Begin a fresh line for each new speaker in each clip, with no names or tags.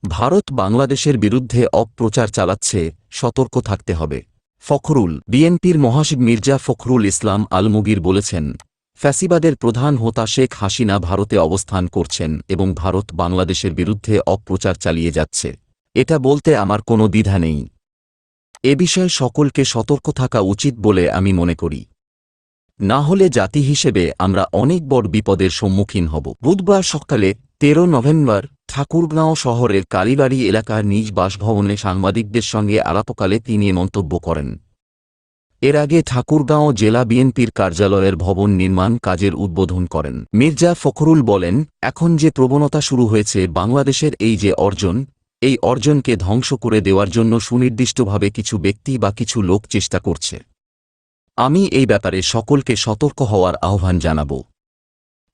ভারত বাংলাদেশের বিরুদ্ধে অপপ্রচার চালাচ্ছে, সতর্ক থাকতে হবে। ফখরুল। বিএনপির মহাসচিব মির্জা ফখরুল ইসলাম আলমগীর বলেছেন, ফ্যাসিবাদের প্রধান হোতা শেখ হাসিনা ভারতে অবস্থান করছেন এবং ভারত বাংলাদেশের বিরুদ্ধে অপপ্রচার চালিয়ে যাচ্ছে। এটা বলতে আমার কোনো দ্বিধা নেই। এ বিষয়ে সকলকে সতর্ক থাকা উচিত বলে আমি মনে করি। না হলে জাতি হিসেবে আমরা অনেক বড় বিপদের সম্মুখীন হব। বুধবার সকালে ১৩ নভেম্বর ঠাকুরগাঁও শহরের কালীবাড়ি এলাকার নিজ বাসভবনে সাংবাদিকদের সঙ্গে আলাপকালে তিনি মন্তব্য করেন। এর আগে ঠাকুরগাঁও জেলা বিএনপির কার্যালয়ের ভবন নির্মাণ কাজের উদ্বোধন করেন। মির্জা ফখরুল বলেন, এখন যে প্রবণতা শুরু হয়েছে বাংলাদেশের এই যে অর্জন, এই অর্জনকে ধ্বংস করে দেওয়ার জন্য সুনির্দিষ্টভাবে কিছু ব্যক্তি বা কিছু লোক চেষ্টা করছে। আমি এই ব্যাপারে সকলকে সতর্ক হওয়ার আহ্বান জানাব।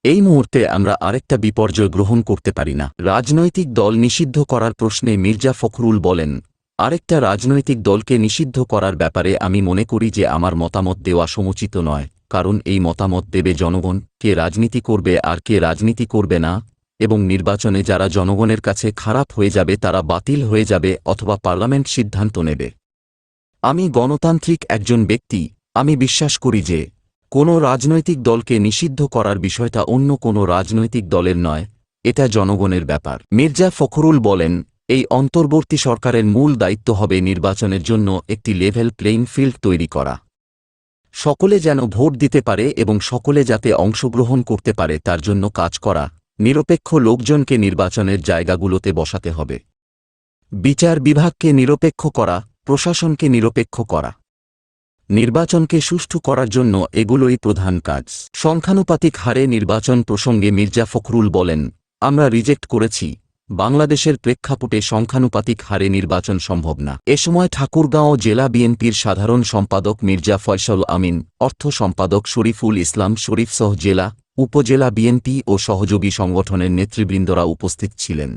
এই মুহূর্তে আমরা আরেকটা বিপর্যয় গ্রহণ করতে পারি না। রাজনৈতিক দল নিষিদ্ধ করার প্রশ্নে মির্জা ফখরুল বলেন, আরেকটা রাজনৈতিক দলকে নিষিদ্ধ করার ব্যাপারে আমি মনে করি যে আমার মতামত দেওয়া সমুচিত নয়, কারণ এই মতামত দেবে জনগণ, কে রাজনীতি করবে আর কে রাজনীতি করবে না, এবং নির্বাচনে যারা জনগণের কাছে খারাপ হয়ে যাবে তারা বাতিল হয়ে যাবে অথবা পার্লামেন্ট সিদ্ধান্ত নেবে। আমি গণতান্ত্রিক একজন ব্যক্তি। আমি বিশ্বাস করি যে কোনো রাজনৈতিক দলকে নিষিদ্ধ করার বিষয়টা অন্য কোনো রাজনৈতিক দলের নয়, এটা জনগণের ব্যাপার। মির্জা ফখরুল বলেন, এই অন্তর্বর্তী সরকারের মূল দায়িত্ব হবে নির্বাচনের জন্য একটি লেভেল প্লেইং ফিল্ড তৈরি করা। সকলে যেন ভোট দিতে পারে এবং সকলে যাতে অংশগ্রহণ করতে পারে তার জন্য কাজ করা। নিরপেক্ষ লোকজনকে নির্বাচনের জায়গাগুলোতে বসাতে হবে। বিচার বিভাগকে নিরপেক্ষ করা, প্রশাসনকে নিরপেক্ষ করা, নির্বাচনকে সুষ্ঠু করার জন্য এগুলোই প্রধান কাজ। সংখ্যানুপাতিক হারে নির্বাচন প্রসঙ্গে মির্জা ফখরুল বলেন, আমরা রিজেক্ট করেছি, বাংলাদেশের প্রেক্ষাপটে সংখ্যানুপাতিক হারে নির্বাচন সম্ভব না। এ সময় ঠাকুরগাঁও জেলা বিএনপির সাধারণ সম্পাদক মির্জা ফয়সাল আমিন, অর্থ সম্পাদক শরীফুল ইসলাম শরীফসহ জেলা, উপজেলা বিএনপি ও সহযোগী সংগঠনের নেতৃবৃন্দরা উপস্থিত ছিলেন।